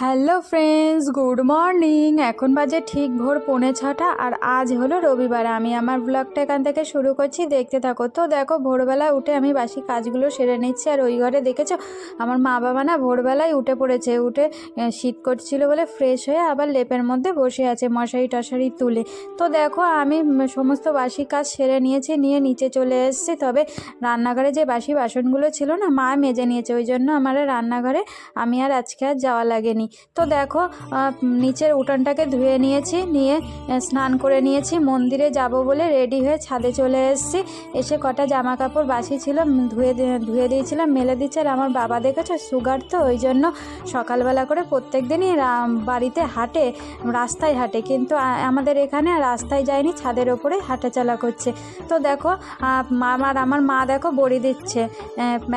Hello friends, good morning. এখন বাজে ঠিক ভোর 5:45 আর আজ হলো রবিবার। আমি আমার ব্লগটা এখান থেকে শুরু করছি, দেখতে থাকো। তো দেখো, ভোরবেলা উঠে আমি বাসি কাজগুলো সেরে নিচ্ছি। আর ওই ঘরে দেখেছো আমার মা বাবা না ভোরবেলায় উঠে পড়েছে। উঠে শীত করছিল বলে ফ্রেশ হয়ে আবার লেপের মধ্যে বসে আছে মশারি টশারি তুলে। তো দেখো, আমি সমস্ত বাসি কাজ সেরে নিয়েছি, নিয়ে নিচে চলে এসেছি। তবে রান্নাঘরে যে বাসি বাসনগুলো ছিল না, মা মেজে নিয়েছে, ওই জন্য আমার রান্নাঘরে আমি আর আজকে আর যাওয়া লাগেনি। তো দেখো, নিচের উঠানটাকে ধুয়ে নিয়েছি, নিয়ে স্নান করে নিয়েছি, মন্দিরে যাব বলে রেডি হয়ে ছাদে চলে এসেছি। এসে কটা জামা কাপড় বাসি ছিল ধুয়ে দিয়েছিলাম, মেলে দিচ্ছে। আর আমার বাবা দেখেছো সুগার, তো ওই জন্য সকালবেলা করে প্রত্যেক দিনই বাড়িতে হাঁটে, রাস্তায় হাঁটে, কিন্তু আমাদের এখানে রাস্তায় যায়নি, ছাদের ওপরে হাঁটাচলা করছে। তো দেখো, আমার মা দেখো বড়ি দিচ্ছে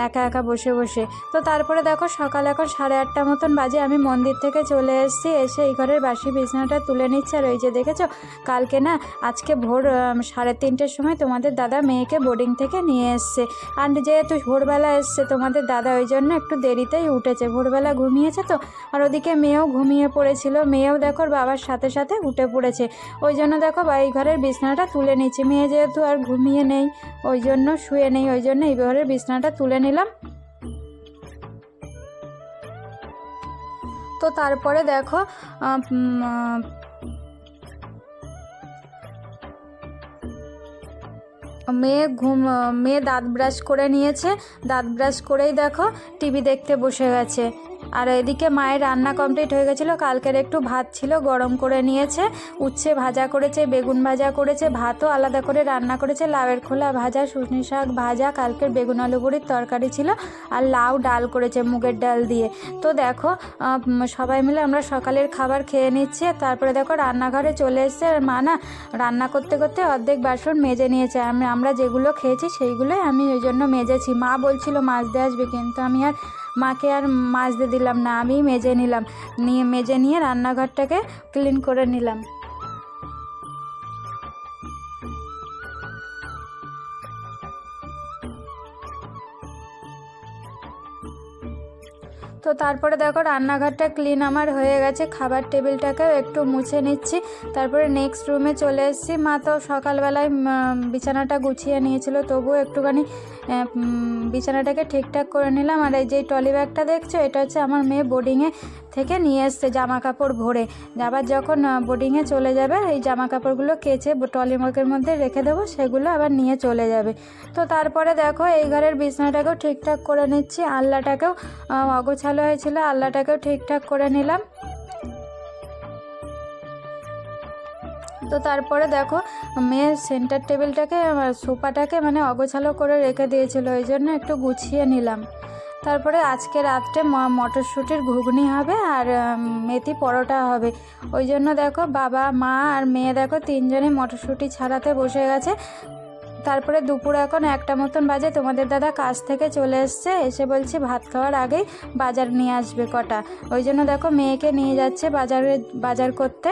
একা একা বসে বসে। তো তারপরে দেখো, সকাল এখন 8:30 মতন বাজে। আমি মন্দির থেকে চলে এসেছি, এসে এই ঘরের বাসি বিছানাটা তুলে নিচ্ছে। আর ওই যে দেখেছো, কালকে না আজকে ভোর 3:30টার সময় তোমাদের দাদা মেয়েকে বোর্ডিং থেকে নিয়ে এসছে। আর যেহেতু ভোরবেলা এসছে তোমাদের দাদা, ওই জন্য একটু দেরিতেই উঠেছে, ভোরবেলা ঘুমিয়েছে তো। আর ওদিকে মেয়েও ঘুমিয়ে পড়েছিল, মেয়েও দেখো বাবার সাথে সাথে উঠে পড়েছে। ওই জন্য দেখো এই ঘরের বিছানাটা তুলে নিচ্ছি। মেয়ে যেহেতু আর ঘুমিয়ে নেই, ওই জন্য শুয়ে নেই, ওই জন্য এই ঘরের বিছানাটা তুলে নিলাম। তো তারপরে দেখো, মেয়ে দাঁত ব্রাশ করে নিয়েছে, দাঁত ব্রাশ করেই দেখো টিভি দেখতে বসে গেছে। আর এদিকে মায়ের রান্না কমপ্লিট হয়ে গেছিলো, কালকের একটু ভাত ছিল গরম করে নিয়েছে, উচ্ছে ভাজা করেছে, বেগুন ভাজা করেছে, ভাতও আলাদা করে রান্না করেছে, লাউয়ের খোলা ভাজা, শুশনি শাক ভাজা, কালকের বেগুন আলু বড়ির তরকারি ছিল, আর লাউ ডাল করেছে মুগের ডাল দিয়ে। তো দেখো, সবাই মিলে আমরা সকালের খাবার খেয়ে নিচ্ছি। তারপরে দেখো রান্নাঘরে চলে এসছে। আর মা না রান্না করতে করতে অর্ধেক বাসন মেজে নিয়েছে। আমরা যেগুলো খেয়েছি সেইগুলোই আমি ওই জন্য মেজেছি। মা বলছিল মাজতে আসবে, কিন্তু আমি আর মাকে আর মাজতে দিলাম না, আমি মেজে নিলাম, মেজে নিয়ে রান্নাঘরটাকে ক্লিন করে নিলাম। তো তারপরে দেখো রান্নাঘরটা ক্লিন আমার হয়ে গেছে, খাবার টেবিলটাকেও একটু মুছে নিচ্ছি। তারপরে নেক্সট রুমে চলে এসেছি। মা তো সকালবেলায় বিছানাটা গুছিয়ে নিয়েছিল, তবুও একটুখানি বিছানাটাকে ঠিকঠাক করে নিলাম। আর এই যে ট্রলি ব্যাগটা দেখছো, এটা হচ্ছে আমার মেয়ে বোর্ডিংয়ে থেকে নিয়ে এসছে জামা কাপড় ভরে। আবার যখন বোর্ডিংয়ে চলে যাবে, এই জামা কাপড়গুলো কেচে ট্রলি ব্যাগের মধ্যে রেখে দেবো, সেগুলো আবার নিয়ে চলে যাবে। তো তারপরে দেখো এই ঘরের বিছানাটাকেও ঠিকঠাক করে নিচ্ছি, আলনাটাকেও অগোছালো হয়েছিল, আলনাটাকেও ঠিকঠাক করে নিলাম। তো তারপরে দেখো, মেয়ের সেন্টার টেবিলটাকে সোফাটাকে মানে অগোছালো করে রেখে দিয়েছিল, ওই জন্য একটু গুছিয়ে নিলাম। তারপরে আজকে রাত্রে মটরশুঁটির ঘুগনি হবে আর মেথি পরোটা হবে। ওই জন্য দেখো বাবা মা আর মেয়ে দেখো তিনজনে মটরশুঁটি ছাড়াতে বসে গেছে। তারপরে দুপুর এখন 1টা মতন বাজে, তোমাদের দাদা কাজ থেকে চলে এসে বলছে ভাত খাওয়ার আগেই বাজার নিয়ে আসবে কটা। ওই জন্য দেখো মেয়েকে নিয়ে যাচ্ছে বাজার করতে।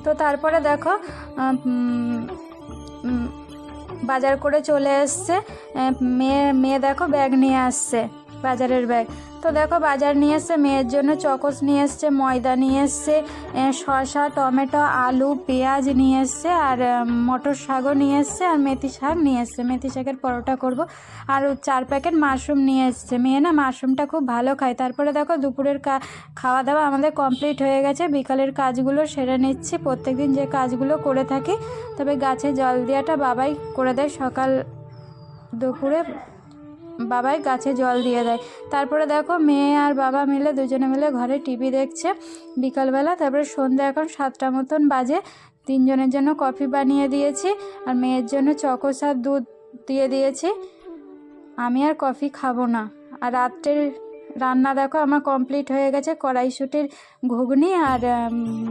তো তারপরে দেখো বাজার করে চলে এসছে। মেয়ে দেখো ব্যাগ নিয়ে আসছে, বাজারের ব্যাগ। তো দেখো বাজার নিয়ে এসছে, মেয়ের জন্য চকোস নিয়ে এসছে, ময়দা নিয়ে এসছে, শসা, টমেটো, আলু, পেঁয়াজ নিয়ে এসছে, আর মটর শাকও নিয়ে এসছে, আর মেথি শাক নিয়ে এসছে, মেথি শাকের পরোটা করব। আর 4 প্যাকেট মাশরুম নিয়ে এসছে, মেয়ে না মাশরুমটা খুব ভালো খায়। তারপরে দেখো দুপুরের খাওয়া দাওয়া আমাদের কমপ্লিট হয়ে গেছে, বিকালের কাজগুলো সেরে নিচ্ছি, প্রত্যেকদিন যে কাজগুলো করে থাকি। তবে গাছে জল দেওয়াটা বাবাই করে দেয়, সকাল দুপুরে বাবাই গাছে জল দিয়ে দেয়। তারপরে দেখো মেয়ে আর বাবা মিলে দুজনে মিলে ঘরে টিভি দেখছে বিকালবেলা। তারপরে সন্ধ্যা এখন 7টা মতন বাজে, তিনজনের জন্য কফি বানিয়ে দিয়েছি, আর মেয়ের জন্য চকোস আর দুধ দিয়ে দিয়েছি। আমি আর কফি খাবো না। আর রাত্রের রান্না দেখো আমার কমপ্লিট হয়ে গেছে, কড়াইশুঁটির ঘুগনি আর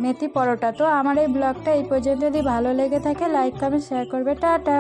মেথি পরোটা। তো আমার এই ব্লগটা এই পর্যন্ত, যদি ভালো লেগে থাকে লাইক কমেন্ট শেয়ার করবে। টাটা।